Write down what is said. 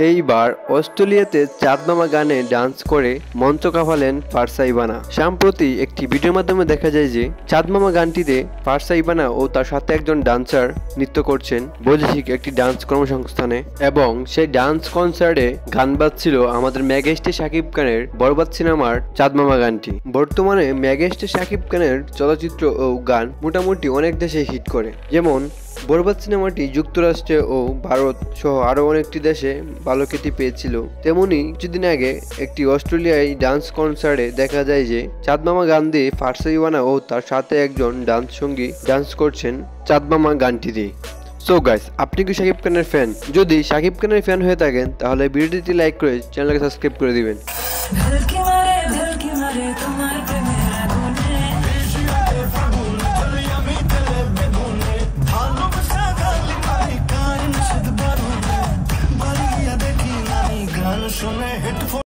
এইবার অস্ট্রেলিয়াতে চাঁদ মামা গানে ডান্স করে মঞ্চ কাঁপালেন ফারসা ইভানা। সম্প্রতি একটি ভিডিওর মাধ্যমে দেখা যায় যে চাঁদ মামা গানটিতে ফারসা ইভানা ও তার সাথে একজন ডান্সার নৃত্য করছেন বৈদেশিক একটি ডান্স কর্মসংস্থানে, এবং সেই ডান্স কনসার্টে গান বাজছিল আমাদের মেগাস্টার শাকিব খানের বরবাদ সিনেমার চাঁদ মামা গানটি। বর্তমানে মেগাস্টার শাকিব খানের চলচ্চিত্র ও গান মোটামুটি অনেক দেশে হিট করে, যেমন বরবাদ সিনেমাটি যুক্তরাষ্ট্রে ও ভারত সহ আরো অনেকটি দেশে ভালো খ্যাতি পেয়েছিল। তেমনি কিছুদিন আগে একটি অস্ট্রেলিয়ায় ডান্স কনসার্টে দেখা যায় যে চাঁদ মামা গান দিয়ে ফারসা ইভানা ও তার সাথে একজন ডান্স সঙ্গী ডান্স করছেন চাঁদ মামা গানটি দিয়ে। সো গাইস, আপনি কি শাকিব খানের ফ্যান? যদি শাকিব খানের ফ্যান হয়ে থাকেন তাহলে ভিডিওটি লাইক করে চ্যানেলকে সাবস্ক্রাইব করে দিবেন।